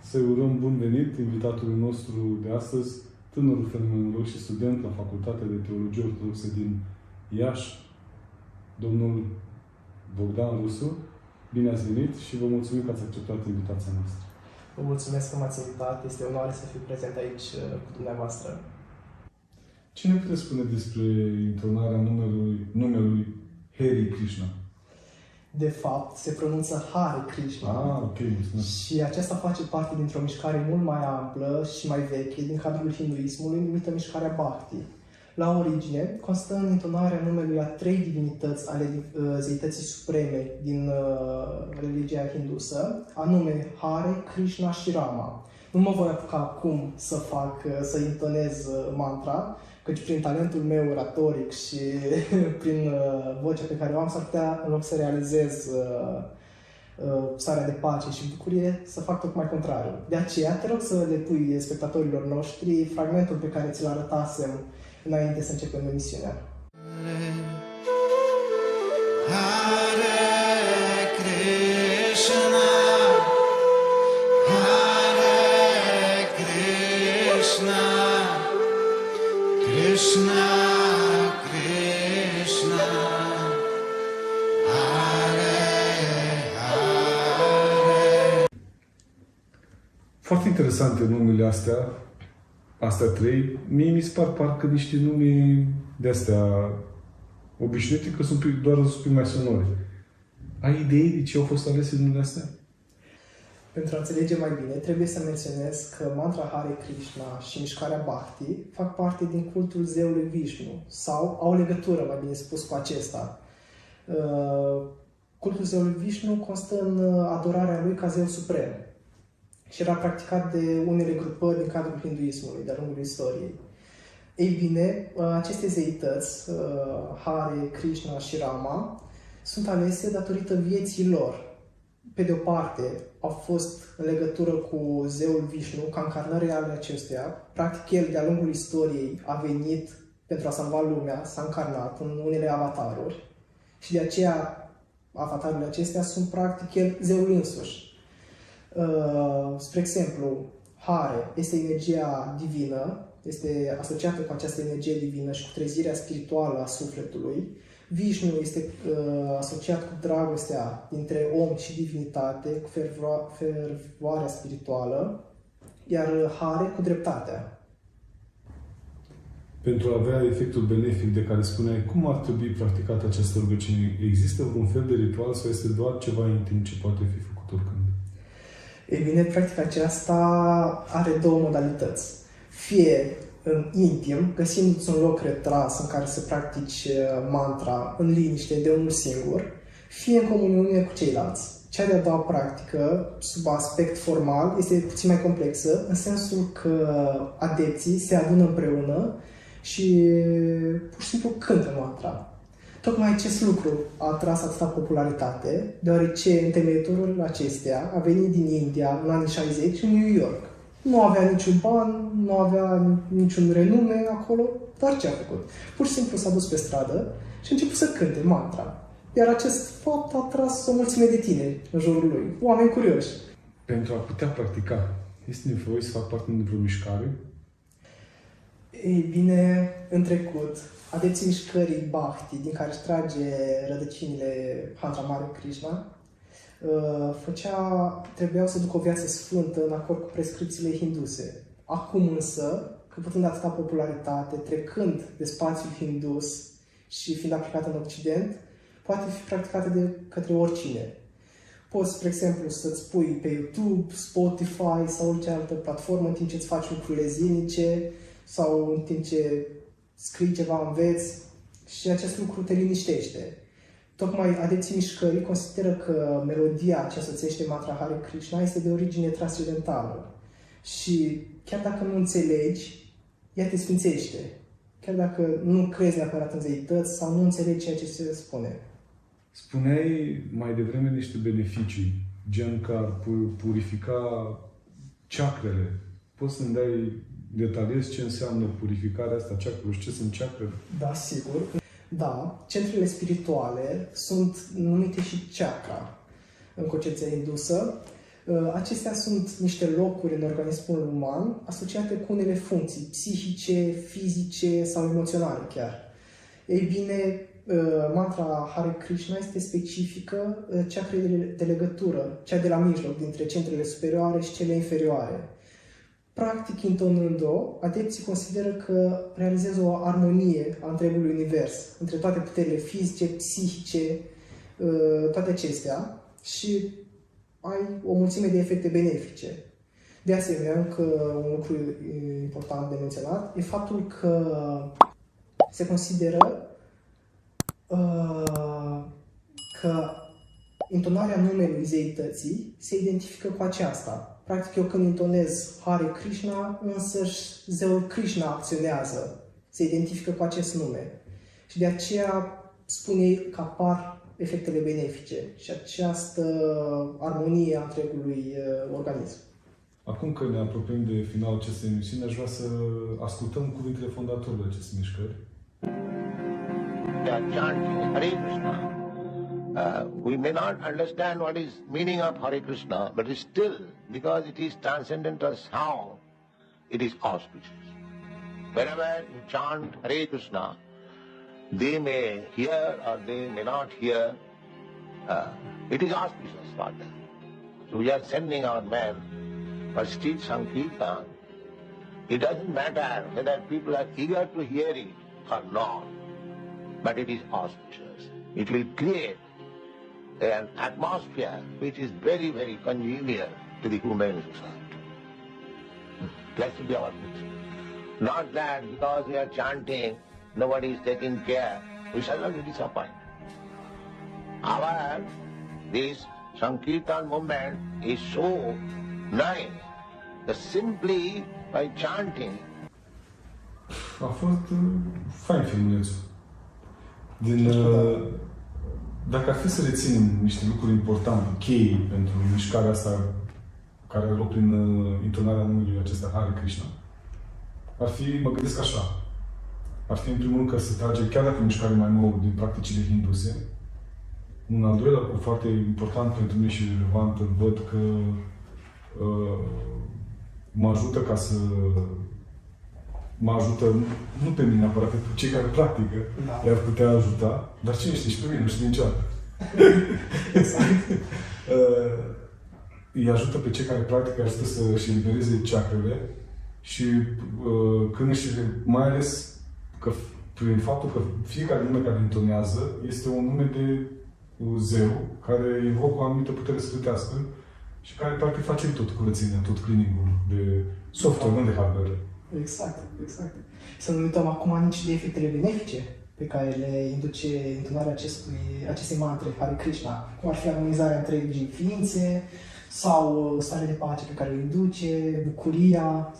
Să urăm bun venit invitatului nostru de astăzi, tânărul fenomenolog și student la Facultatea de Teologie Ortodoxă din Iași, domnul Bogdan Rusu. Bine ați venit și vă mulțumim că ați acceptat invitația noastră. Vă mulțumesc că m-ați invitat. Este o onoare să fiu prezent aici cu dumneavoastră. Ce ne puteți spune despre intonarea numelui Hare Krishna? De fapt, se pronunță Hare Krishna. Ok, mulțumesc. Și aceasta face parte dintr-o mișcare mult mai amplă și mai veche din cadrul hinduismului, numită mișcarea Bhakti. La origine, constă în intonarea numelui a 3 divinități ale zeității supreme din religia hindusă, anume Hare, Krishna și Rama. Nu mă voi apuca acum să intonez mantra, căci prin talentul meu oratoric și prin vocea pe care o am, s-ar putea, în loc să realizez starea de pace și bucurie, să fac tocmai contrariul. De aceea, te rog să le pui spectatorilor noștri fragmentul pe care ți-l arătasem înainte să începem emisiunea. Hare Krishna, Hare Krishna, Krishna Krishna, Hare Hare. Foarte interesante numele astea trei. Mie mi se par parcă niște nume de-astea obișnuite, că sunt doar un pic mai sonore. Ai idei de ce au fost alese numele astea? Pentru a înțelege mai bine, trebuie să menționez că mantra Hare Krishna și mișcarea Bhakti fac parte din cultul zeului Vishnu sau au legătură, mai bine spus, cu acesta. Cultul zeului Vishnu constă în adorarea lui ca zeu suprem și era practicat de unele grupări din cadrul hinduismului de-a lungul istoriei. Ei bine, aceste zeități, Hare, Krishna și Rama, sunt alese datorită vieții lor. Pe de o parte, au fost în legătură cu zeul Vishnu, ca încarnări ale acestuia. Practic, el, de-a lungul istoriei, a venit pentru a salva lumea, s-a încarnat în unele avataruri și de aceea avatarurile acestea sunt, practic, el, zeul însuși. Spre exemplu, Hare este energia divină, este asociată cu această energie divină și cu trezirea spirituală a sufletului. Vishnu este asociat cu dragostea dintre om și divinitate, cu fervoarea spirituală, iar Hare cu dreptatea. Pentru a avea efectul benefic de care spuneai, cum ar trebui practicată această rugăciune? Există vreun fel de ritual sau este doar ceva intim ce poate fi făcut oricând? Ei bine, practica aceasta are două modalități. Fie în intim, găsindu-ți un loc retras în care să practici mantra în liniște de unul singur, fie în comuniune cu ceilalți. Cea de-a doua practică, sub aspect formal, este puțin mai complexă, în sensul că adepții se adună împreună și pur și simplu cântă mantra. Tocmai acest lucru a atras atâta popularitate, deoarece întemeitorul acestea a venit din India în anii 60 în New York. Nu avea niciun ban, nu avea niciun renume acolo, dar ce a făcut? Pur și simplu s-a dus pe stradă și a început să cânte mantra. Iar acest fapt a atras o mulțime de tineri în jurul lui, oameni curioși. Pentru a putea practica, este nevoie să fac parte dintr-o mișcare? Ei bine, în trecut, adepții mișcării Bhakti, din care își trage rădăcinile mantra Hare Krishna, trebuiau să ducă o viață sfântă în acord cu prescripțiile hinduse. Acum însă, căpătând atâta popularitate, trecând de spațiul hindus și fiind aplicată în Occident, poate fi practicată de către oricine. Poți, spre exemplu, să-ți pui pe YouTube, Spotify sau orice altă platformă în timp ce îți faci lucrurile zilnice sau în timp ce scrii ceva, înveți și acest lucru te liniștește. Tocmai adepții mișcării consideră că melodia ce asociază mantra Hare Krishna este de origine transcendentală. Și chiar dacă nu înțelegi, ea te sfințește. Chiar dacă nu crezi neapărat în zeități sau nu înțelegi ceea ce se spune. Spuneai mai devreme niște beneficii, gen că ar purifica chakrele. Poți să-mi dai detaliezi ce înseamnă purificarea asta chakra și ce sunt chakra? Da, sigur. Da, centrele spirituale sunt numite și chakra în concepția indusă. Acestea sunt niște locuri în organismul uman asociate cu unele funcții psihice, fizice sau emoționale chiar. Ei bine, mantra Hare Krishna este specifică chakrei de legătură, cea de la mijloc, dintre centrele superioare și cele inferioare. Practic, intonând-o, adepții consideră că realizează o armonie a întregului univers, între toate puterile fizice, psihice, toate acestea, și ai o mulțime de efecte benefice. De asemenea, încă un lucru important de menționat e faptul că se consideră că intonarea numelui zeității se identifică cu aceasta. Practic, eu când intonez Hare Krishna, însăși zeul Krishna acționează, se identifică cu acest nume. Și de aceea spun ei că apar efectele benefice și această armonie a întregului organism. Acum că ne apropiem de finalul acestei emisiuni, aș vrea să ascultăm cuvintele fondatorului acestei mișcări. They are chanting Hare Krishna. We may not understand what is meaning of Hare Krishna, but still, because it is transcendental sound, it is auspicious. Whenever you chant Hare Krishna, they may hear or they may not hear. It is auspicious for them. So we are sending our men for street Sankirtan. It doesn't matter whether people are eager to hear it or not, but it is auspicious. It will create an atmosphere which is very, very congenial to the human society. Blessed be our mission. Not that because we are chanting, nobody is taking care, we shall not be disappointed. However, this Sankirtan movement is so nice that simply by chanting. A fost fain filmulețul. Dacă ar fi să reținem niște lucruri importante, chei pentru mișcarea asta care are loc prin intonarea numelui acesta Hare Krishna, ar fi, mă gândesc așa, ar fi în primul rând că se trage, chiar dacă mișcare mai nouă din practicile hinduse, un al doilea lucru foarte important pentru mine și relevant, văd că mă ajută ca să mă ajută, nu pe mine neapărat, pe cei care practică, Da. i-ar putea ajuta, dar cine știe, și pe mine, nu știu niciodată. Îi ajută pe cei care practică, îi ajută să-și elibereze chakrele și când mai ales că prin faptul că fiecare nume care intonează este un nume de zeu care evocă o anumită putere sfântească și care practic face tot curățenia, tot cleaning-ul de software, nu de hardware. Exact, exact. Să nu uităm acum nici de efectele benefice pe care le induce intonarea acestei mantre, Hare Krishna, cum ar fi armonizarea întregii ființe sau starea de pace pe care o induce, bucuria.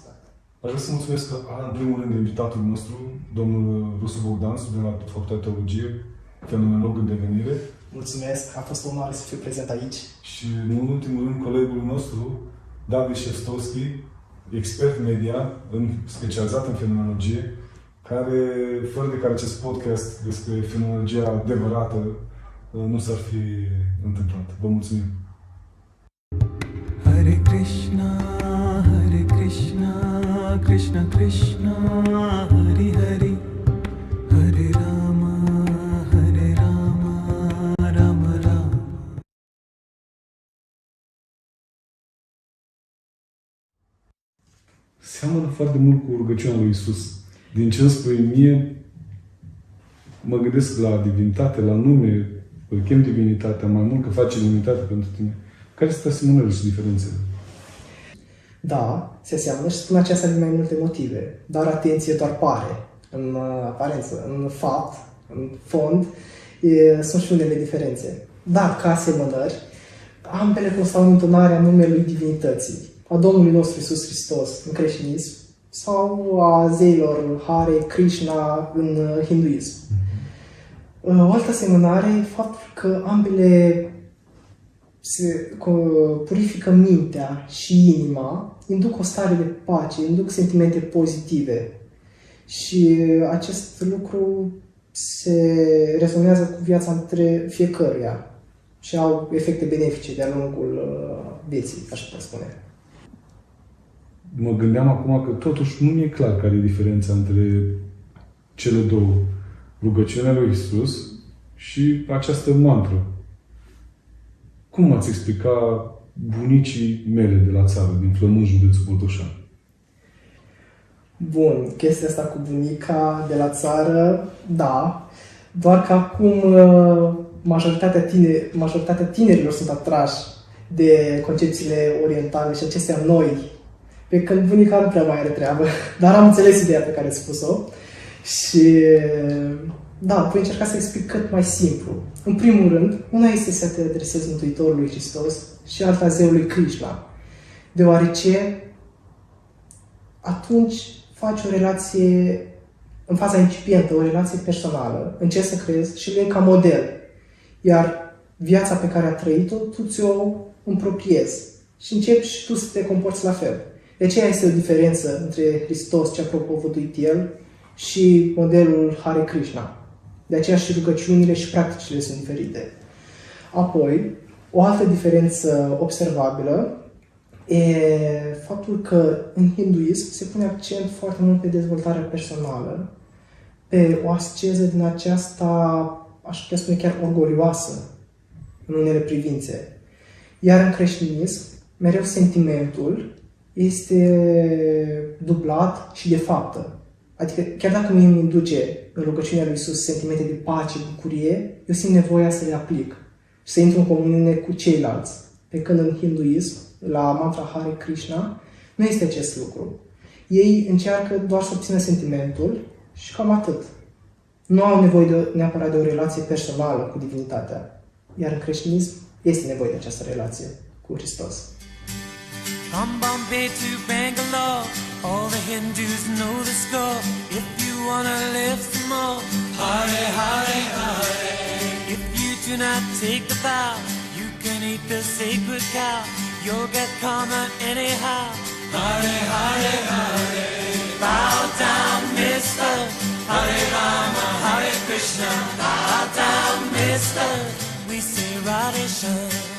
Aș vrea să mulțumesc în primul rând invitatul nostru, domnul Rusu Bogdan, student la Facultatea de Teologie, fenomenolog în devenire. Mulțumesc, a fost o onoare să fiu prezent aici. Și, în ultimul rând, colegul nostru, David Șefstovski, expert media, specializat în fenomenologie, fără de care acest podcast despre fenomenologia adevărată nu s-ar fi întâmplat. Vă mulțumim! Hare Krishna, Krishna Krishna, Hare Hare, Hare Rama, Rama Rama. Seamănă foarte mult cu rugăciunea lui Iisus. Din ce îmi spui mie, mă gândesc la divinitate, la nume, îl chem divinitatea, mai mult că face divinitate pentru tine. Care sunt asemănările și diferențele? Da, se seamănă și spun aceasta din mai multe motive. Dar atenție, doar pare. În aparență, în fapt, în fond, sunt și unele diferențe. Dar, ca asemănări, ambele constau în intonarea numelui divinității, a Domnului nostru Iisus Hristos în creștinism sau a zeilor Hare, Krishna în hinduism. O altă asemănare e faptul că ambele purifică mintea și inima, induc o stare de pace, induc sentimente pozitive. Și acest lucru se rezonează cu viața între fiecăruia și au efecte benefice de-a lungul vieții, aș putea spune. Mă gândeam acum că totuși nu mi-e clar care e diferența între cele două. Rugăciunea lui Iisus și această mantră. Cum ați explica bunicii mele de la țară, din Flămând, județul Botoșani? Bun, chestia asta cu bunica de la țară, da. Doar că acum majoritatea tinerilor sunt atrași de concepțiile orientale și acestea noi. Pe când bunica nu prea mai are treabă. Dar am înțeles ideea pe care ați spus-o. Și da, voi încerca să explic cât mai simplu. În primul rând, una este să te adresezi Mântuitorului Hristos și alta zeului Krishna. Deoarece atunci faci o relație, în faza incipientă, o relație personală, încerci să creezi și le ca model. Iar viața pe care a trăit-o, tu ți-o împropriezi și începi și tu să te comporți la fel. De aceea este o diferență între Hristos, ce a propovăduit El, și modelul Hare Krishna. De aceea și rugăciunile și practicile sunt diferite. Apoi, o altă diferență observabilă e faptul că în hinduism se pune accent foarte mult pe dezvoltarea personală, pe o asceză din aceasta, aș putea spune chiar orgolioasă în unele privințe. Iar în creștinism, mereu sentimentul este dublat și de faptă. Adică chiar dacă mie îmi induce în rugăciunea lui Iisus sentimente de pace, bucurie, eu simt nevoia să le aplic și să intru în comuniune cu ceilalți. Pe când în hinduism, la mantra Hare Krishna, nu este acest lucru. Ei încearcă doar să obțină sentimentul și cam atât. Nu au nevoie neapărat de o relație personală cu divinitatea. Iar în creștinism este nevoie de această relație cu Hristos. From Bombay to Bangalore, all the Hindus know the score. If you wanna live some more, Hare Hare Hare. If you do not take the vow, you can eat the sacred cow. You'll get karma anyhow. Hare Hare Hare. Bow down, mister. Hare Rama, Hare Krishna. Bow down, mister. We say Radhe Shyam.